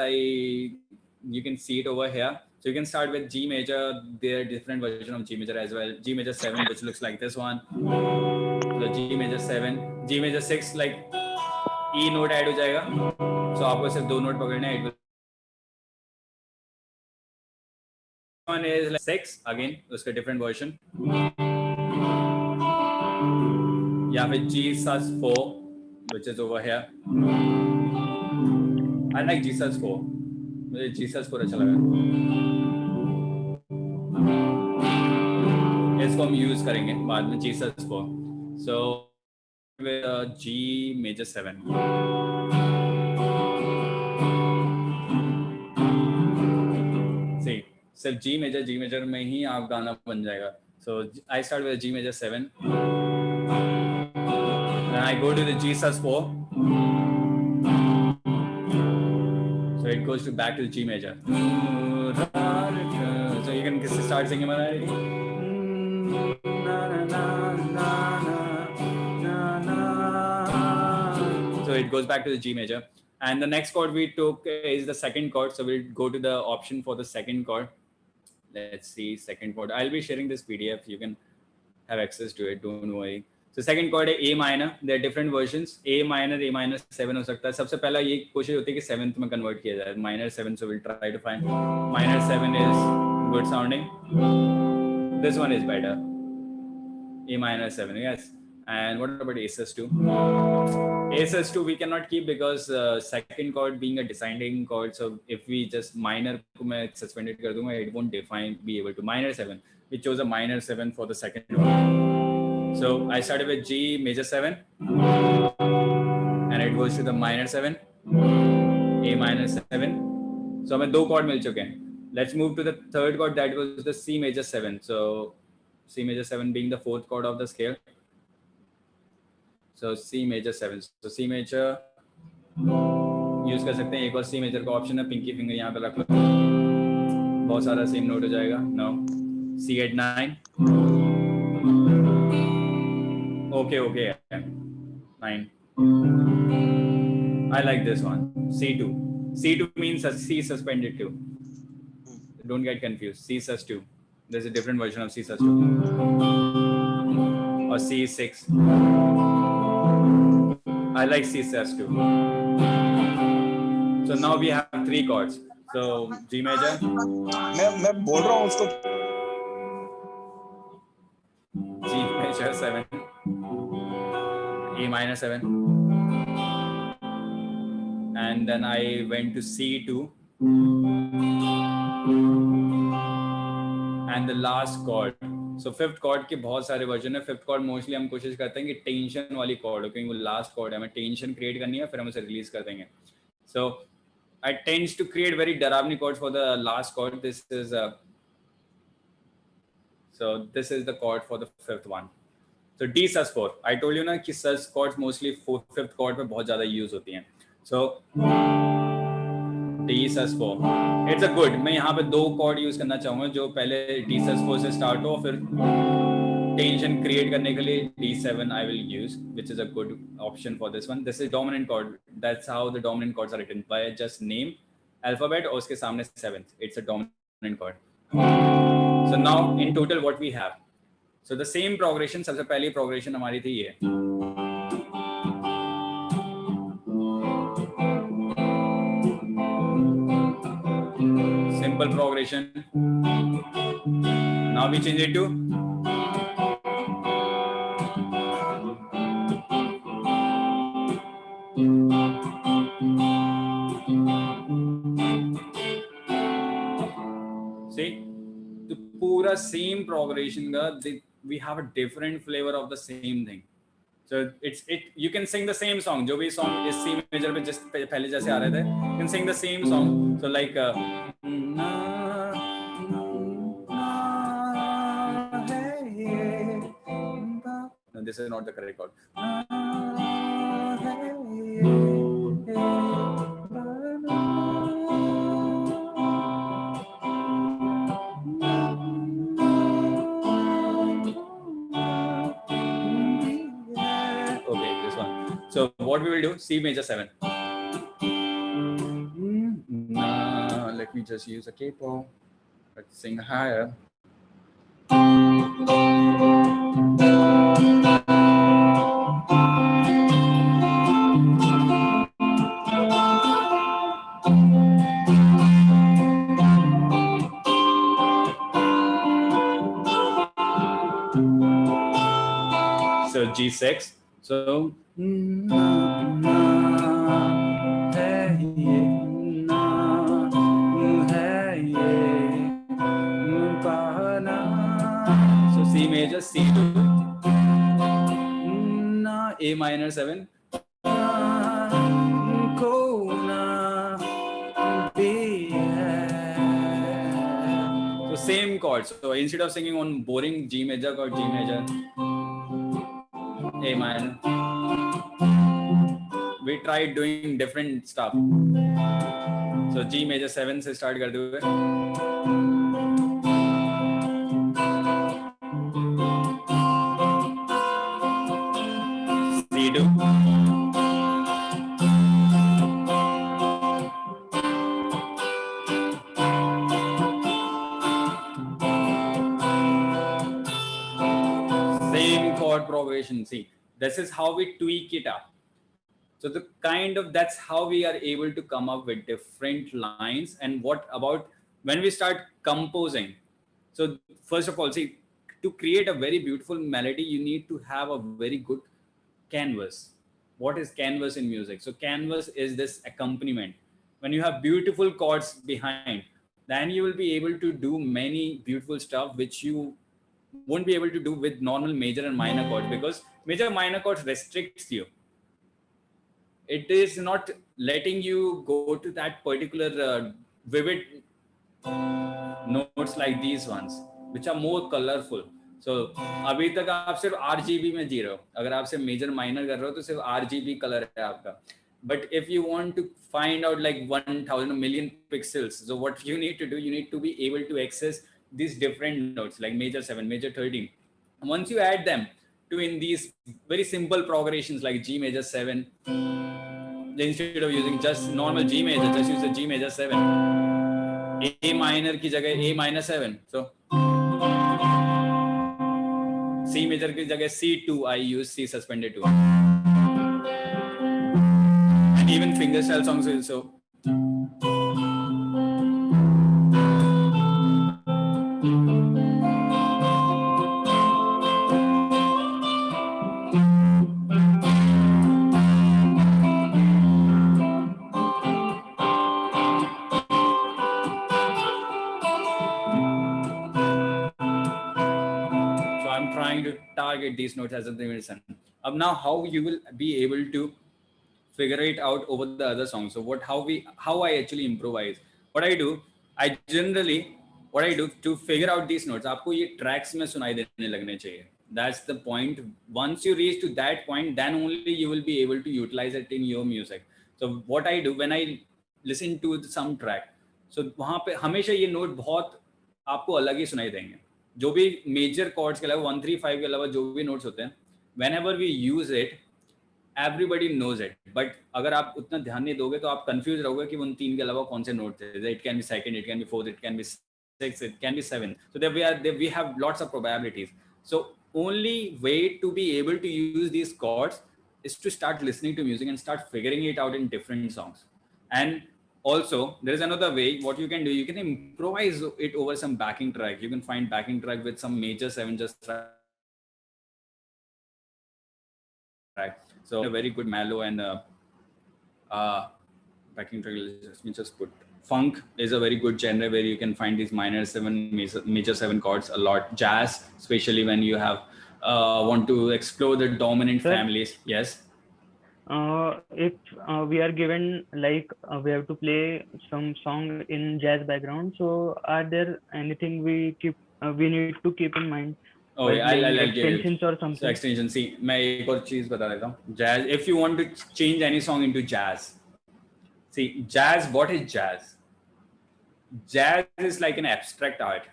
Speaker 1: You can see it over here. So you can start with G major. There are different version of G major as well. G major 7, which looks like this one. So G major 7, G major 6, like E note add हो जाएगा. So आपको सिर्फ 2 note पकड़ने हैं. One is like 6 again, उसका different version. या फिर G sus 4, which is over here. I like G sus 4. मुझे G sus 4 अच्छा लगा. इसको हम यूज करेंगे बाद में, G sus 4. So with G major 7. See, सिर्फ G major में ही आप गाना बन जाएगा. So I start with G major 7. Then I go to the G sus 4. So it goes to back to G major. So you can start singing. So it goes back to the G major. And the next chord we took is the second chord. So we'll go to the option for the second chord. Let's see, second chord. I'll be sharing this PDF. You can have access to it. Don't worry. So second chord है A minor. There are different versions. A minor 7 हो सकता है. सबसे पहला ये कोशिश होती है कि 7th में convert किया जाए. Minor 7. So we'll try to find. Minor 7 is good sounding. This one is better. A minor 7. Yes. And what about A sus 2? A sus 2 we cannot keep because second chord being a descending chord. So if we just minor को मैं suspended कर दूँगा, it won't be able to. Minor 7. We chose a minor 7 for the second one. So I started with G major 7 and it goes to the minor 7, A minor 7. So हमें 2 chord मिल चुके हैं. Let's move to the third chord, that was the C major 7. So C major 7 being the 4th chord of the scale. So C major 7. So C major use कर सकते हैं. एक और C major का option है, Pinky finger यहाँ पे रख लो, बहुत सारा सेम नोट हो जाएगा. Now C8 9. Okay. 9. I like this one. C2. C2 means C suspended 2. Don't get confused. C sus 2. There's a different version of C sus 2. Or C6. I like C sus 2. So now we have 3 chords. So G major.
Speaker 8: मैं बोल रहा हूँ उसको.
Speaker 1: G major 7. A minor 7, and then I went to C2, and the last chord. So fifth chord के बहुत सारे version है. Fifth chord mostly हम कोशिश करते हैं कि टेंशन वाली chord हो, क्योंकि वो last chord है, हमें टेंशन क्रिएट करनी है, फिर हम उसे रिलीज कर देंगे. So I tends to create very डरावनी chords for the last chord. This is the chord for the fifth one. So D sus4. I told you ना कि sus chords mostly fifth chord पे बहुत ज़्यादा use होती हैं. So D sus4. It's a good. मैं यहाँ पे दो chord use करना चाहूँगा जो पहले D sus4 से start हो, फिर tension create करने के लिए D7 I will use, which is a good option for this one. This is dominant chord. That's how the dominant chords are written, by just name, alphabet और उसके सामने seventh. It's a dominant chord. So now in total what we have. So the same progression. सबसे पहली progression हमारी थी ये. Simple progression. Now we change it to see the पूरा same progression का we have a different flavor of the same thing. So you can sing the same song. जो भी song इस C major पे जिस पहले जैसे आ रहे थे, you can sing the same song. So like no, this is not the correct chord. Okay, this one. So what we will do, C major 7. Let me just use a capo. Let's sing higher. So G6. So C major, C2, A minor 7, so same chords. So instead of singing on boring G major chord, G major, A minor, we tried doing different stuff. So G major 7 से start करते हुए C2, same chord progression. See, this is how we tweak it up. So that's how we are able to come up with different lines. And what about when we start composing? So first of all, see, to create a very beautiful melody, you need to have a very good canvas. What is canvas in music? So canvas is this accompaniment. When you have beautiful chords behind, then you will be able to do many beautiful stuff which you won't be able to do with normal major and minor chords, because major minor chords restricts you. It is not letting you go to that particular vivid notes like these ones, which are more colorful. So अभी तक आप सिर्फ RGB में जी रहे हो. अगर आप सिर्फ मेजर माइनर कर रहे हो तो सिर्फ RGB कलर है आपका. But if you want to find out like 1,000 million pixels, so what you need to do, you need to be able to access these different notes like major 7, major 13. Once you add them to in these very simple progressions like G major 7, instead of using just normal G major, just use the G major 7. A minor की जगह A minor 7. So C major की जगह C2, I use C suspended 2. And even fingerstyle songs also. it these notes as a dimension. Now how you will be able to figure it out over the other songs. So how I actually improvise. What I do to figure out these notes, आपको ये tracks में सुनाई देने लगने चाहिए. That's the point. Once you reach to that point, then only you will be able to utilize it in your music. So what I do when I listen to some track, so वहाँ पे हमेशा ये note बहुत आपको अलग ही सुनाई देंगे. जो भी मेजर कॉर्ड्स के अलावा 1 3 5 के अलावा जो भी नोट्स होते हैं, whenever we use it, everybody knows it. But अगर आप उतना ध्यान नहीं दोगे तो आप कंफ्यूज रहोगे कि उन तीन के अलावा कौन से नोट थे. It can be second, it can be fourth, it can be sixth, it can be seventh. So there we have lots of probabilities. So only way to be able to use these chords is to start listening to music and start figuring it out in different songs. And also there is another way. What you can do, you can improvise it over some backing track. You can find backing track with some major 7 just track. So a very good mellow and backing track. Let me just put funk is a very good genre where you can find these minor 7 major 7 chords a lot. Jazz, especially when you have want to explore the dominant families. Yes.
Speaker 7: If we are given like we have to play some song in jazz background, so are there anything we need to keep in mind?
Speaker 1: Oh, yeah, I'll
Speaker 7: extensions or something.
Speaker 1: So extension. See, मैं एक और चीज बता देता हूँ. Jazz. If you want to change any song into jazz, see, jazz. What is jazz? Jazz is like an abstract art.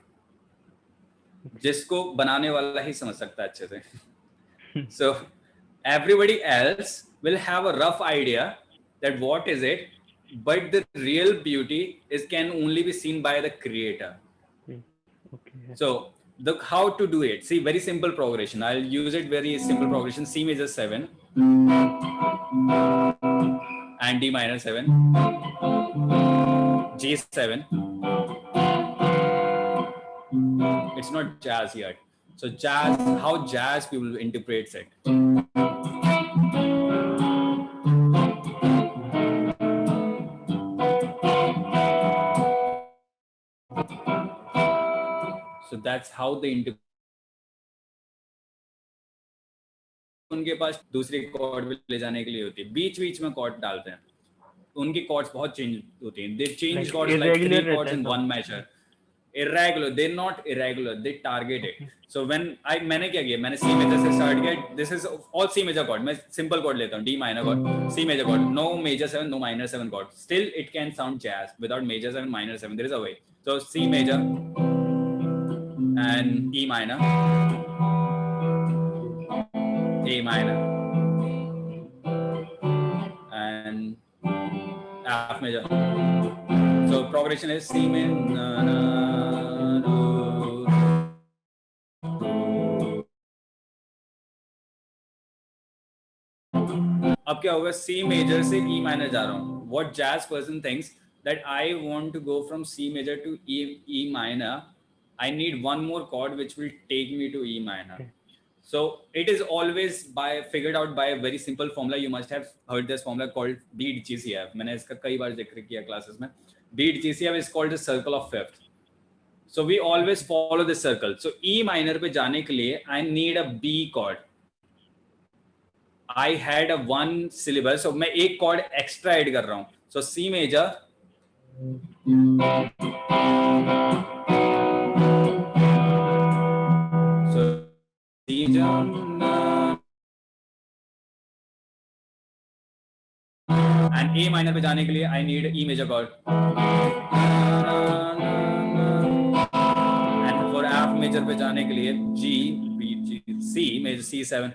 Speaker 1: जिसको बनाने वाला ही समझ सकता है अच्छे से. So everybody else will have a rough idea that what is it, but the real beauty can only be seen by the creator.
Speaker 7: Okay.
Speaker 1: So how to do it? See, very simple progression. I'll use it very simple progression. C major 7 and D minor 7, G7. It's not jazz yet. So jazz, how jazz people interpret it. So that's how they interpret. उनके पास दूसरी cord भी ले जाने के लिए होती है. बीच में कॉर्ड डालते हैं. उनकी कॉर्ड्स बहुत चेंज होती हैं. They change chords like 3 chords in one measure. Irregular. They're not irregular. They target it. So मैंने क्या किया? मैंने C major से start किया. This is all C major chord. मैं simple chord लेता हूँ. D minor chord, C major chord. No major 7, no minor 7 chord. Still, it can sound jazz without major 7, minor 7. There is a way. So C major and E minor, A minor, and F major. So progression is C minor. अब क्या होगा? C major से E minor जा रहा हूँ. What jazz person thinks that I want to go from C major to E minor. I need one more chord which will take me to E minor. So it is always figured out by a very simple formula. You must have heard this formula called beat GCF. मैंने इसका कई बार जिक्र किया classes में. Beat GCF is called the circle of fifth. So we always follow this circle. So E minor पे जाने के लिए I need a B chord. I had a 1 syllable, so मैं एक chord extra add कर रहा हूँ. So C major. So C major and A minor पे जाने के लिए I need E major chord. And for F major पे जाने के लिए G, B, G, C major C7.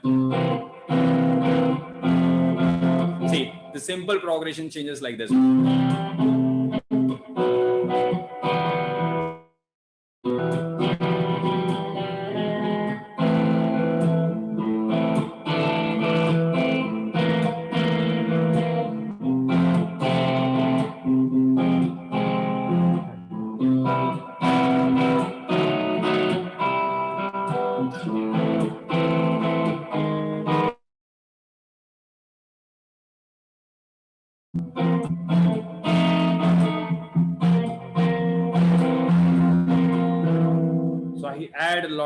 Speaker 1: See, the simple progression changes like this.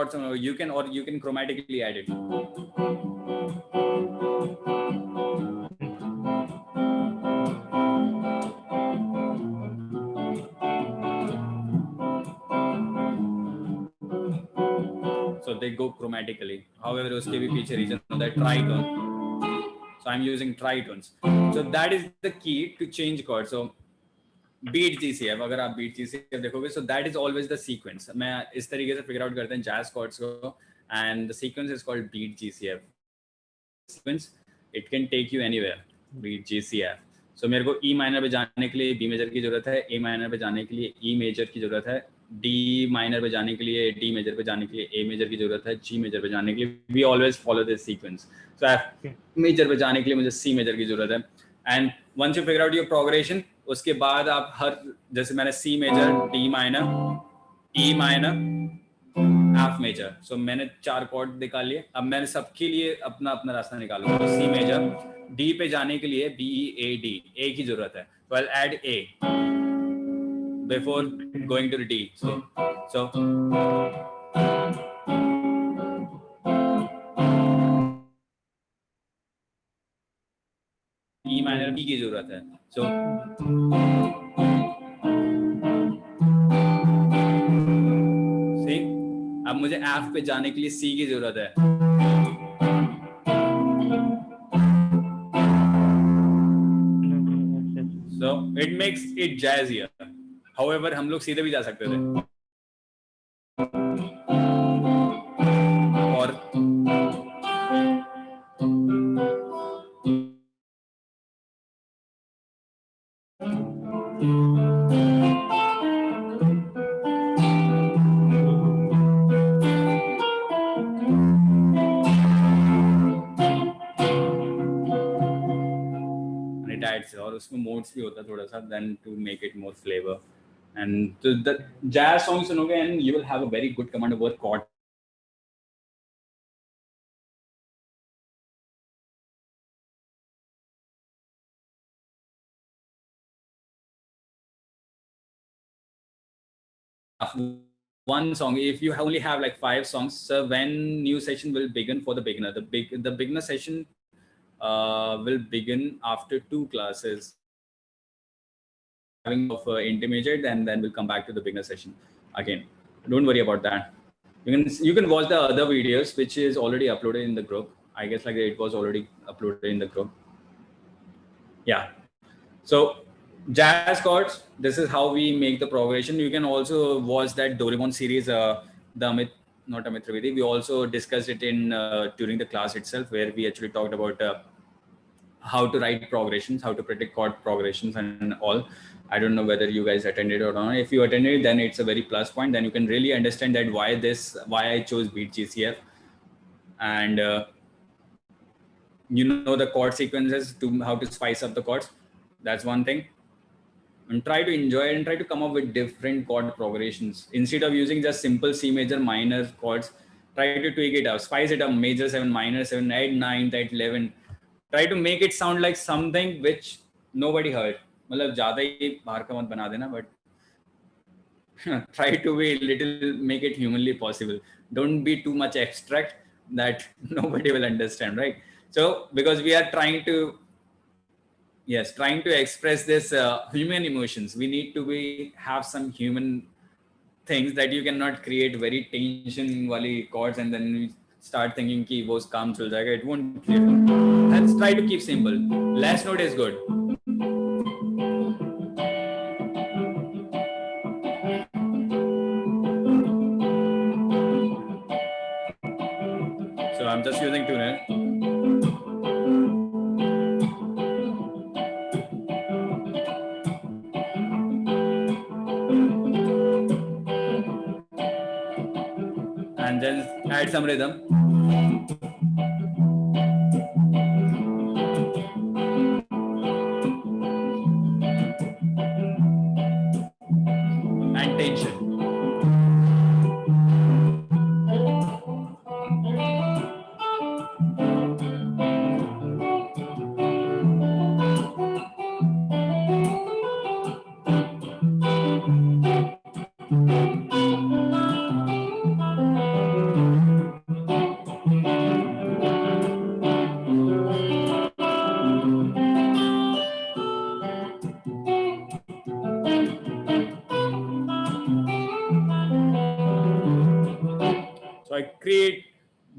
Speaker 1: chords, you can chromatically add it. So they go chromatically. However, उसके भी पीछे reason होता है tritone. So I'm using tritones. So that is the key to change chords. So beat GCF, अगर आप beat GCF देखोगे, so that is always the sequence. मैं इस तरीके से figure out करते हैं jazz chords को, and the sequence is called beat GCF. Sequence, it can take you anywhere. Beat GCF. So मेरे को E minor पे जाने के लिए B major की जरूरत है, A minor पे जाने के लिए E major की जरूरत है, D minor पे जाने के लिए D major पे जाने के लिए A major की जरूरत है, G major पे जाने के लिए we always follow this sequence. So F major पे जाने के लिए मुझे C major की जरूरत है. And once you figure out your progression, उसके बाद आप हर, जैसे मैंने C major, D minor, E minor, F major. So मैंने 4 कॉर्ड निकाल लिए. अब मैंने सबके लिए अपना अपना रास्ता निकालूंगा. तो C major, D पे जाने के लिए B E A D, A की जरूरत है. So I'll add A before going to the D. So E minor B की जरूरत है. So see, अब मुझे F पे जाने के लिए C की जरूरत है. So it makes it jazzier. However, हम लोग सीधे भी जा सकते थे. और और उसमें मोड्स भी होता है थोड़ा सा, then to make it more flavor. And the jazz songs सुनोगे and you will have a very good command over chord. One song, if you only have like 5 songs, so when new session will begin for the beginner, the beginner session will begin after 2 classes having of intermediate, and then we'll come back to the beginner session again. Don't worry about that. You can watch the other videos which is already uploaded in the group. I guess like it was already uploaded in the group. Yeah. So jazz chords, this is how we make the progression. You can also watch that Doraemon series, the Amit Trivedi. We also discussed it in during the class itself, where we actually talked about how to write progressions, how to predict chord progressions and all. I don't know whether you guys attended or not. If you attended, then it's a very plus point. Then you can really understand that why I chose beat GCF, and you know the chord sequences, to how to spice up the chords. That's one thing. And try to enjoy it and try to come up with different chord progressions. Instead of using just simple C major minor chords, try to tweak it up, spice it up, major 7, minor 7, add 9, add 11. Try to make it sound like something which nobody heard. मतलब ज़्यादा ही बाहर का मत बना देना, but try to be little, make it humanly possible. Don't be too much abstract that nobody will understand, right? So because we are trying to express this human emotions, we need to have some human things that you cannot create very tension wali chords and then we start thinking ki wo काम चल जाएगा. It won't clear. Let's try to keep simple. Last note is good. So I'm just using tuner. And then add some rhythm. And tension.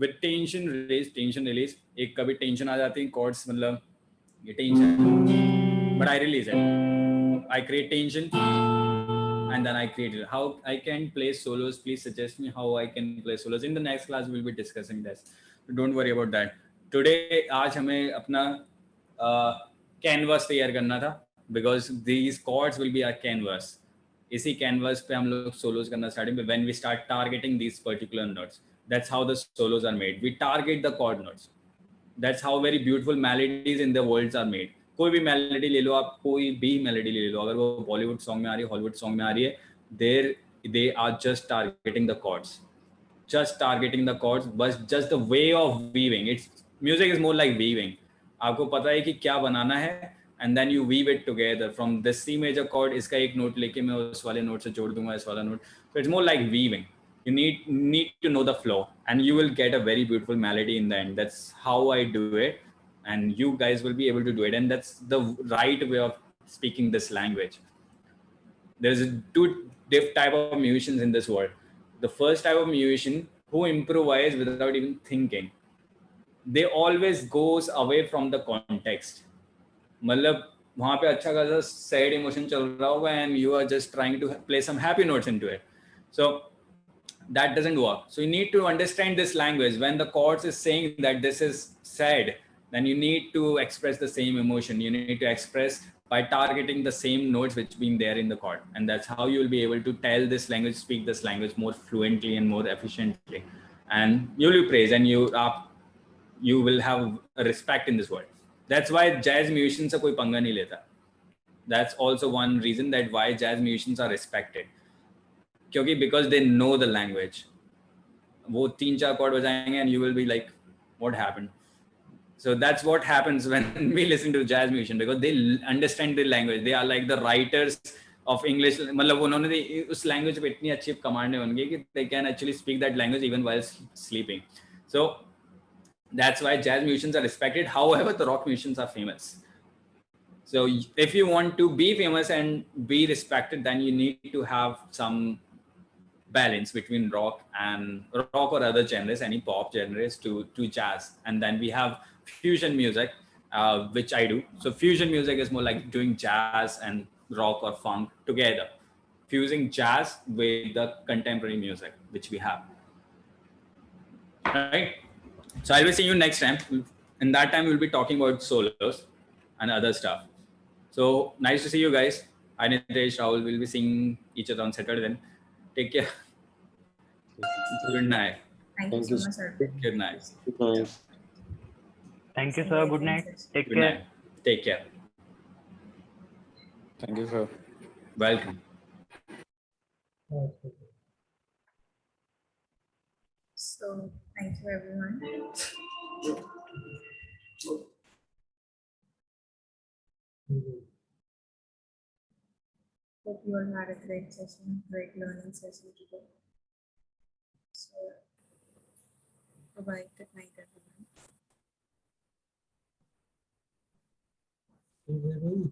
Speaker 1: with tension release, एक कभी tension आ जाती है chords, मतलब ये tension, but I release it. I create tension and then I create it. How I can play solos? Please suggest me how I can play solos. In the next class, we'll be discussing this. Don't worry about that. Today, आज हमें अपना canvas तैयार करना था, because these chords will be our canvas. इसी canvas पे हम लोग solos करना starting में. When we start targeting these particular notes, that's how the solos are made. We target the chord notes. That's how very beautiful melodies in the world are made. कोई भी melody ले लो आप, कोई भी melody ले लो, अगर वो बॉलीवुड सॉन्ग में आ रही है, हॉलीवुड सॉन्ग में आ रही है, they are just targeting the chords, just targeting the chords, but just the way of weaving. It's music is more like weaving. आपको पता है कि क्या बनाना है, and then you weave it together from this C major chord. इसका एक note लेके मैं उस वाले नोट से जोड़ दूंगा इस वाला note. So it's more like weaving. You need to know the flow, and you will get a very beautiful melody in the end. That's how I do it, and you guys will be able to do it. And that's the right way of speaking this language. There's two type of musicians in this world. The first type of musician who improvise without even thinking. They always goes away from the context. मतलब वहाँ पे अच्छा खासा sad emotion चल रहा होगा and you are just trying to play some happy notes into it. So that doesn't work. So you need to understand this language. When the chords is saying that this is sad, then you need to express the same emotion. You need to express by targeting the same notes which been there in the chord, and that's how you will be able to tell this language, speak this language more fluently and more efficiently, and you will be praised, and you will have a respect in this world. That's why jazz musicians से कोई पंगा नहीं लेता. That's also one reason that why jazz musicians are respected. क्योंकि because they know the language. वो 3-4 chord बजाएंगे and you will be like, what happened? So that's what happens when we listen to jazz musician, because they understand the language. They are like the writers of English. मतलब उन्होंने उस language पे इतनी अच्छी command है उनकी कि they can actually speak that language even while sleeping. So that's why jazz musicians are respected. However, the rock musicians are famous. So if you want to be famous and be respected, then you need to have some balance between rock or other genres, any pop genres to jazz. And then we have fusion music, which I do. So fusion music is more like doing jazz and rock or funk together, fusing jazz with the contemporary music which we have. Right? So I will see you next time. In that time, we'll be talking about solos and other stuff. So nice to see you guys. I, Nitesh, Rahul, will be seeing each other on Saturday then. Take care. Good night.
Speaker 5: Thank you so much, sir.
Speaker 1: Good night.
Speaker 7: Thank you, sir. Good night. Take
Speaker 1: Good
Speaker 7: care.
Speaker 1: night. Take care.
Speaker 8: Thank you, sir.
Speaker 1: Welcome.
Speaker 5: So thank you, everyone. Hope you all had a great session, great learning session today. So, bye-bye. Good night, everyone.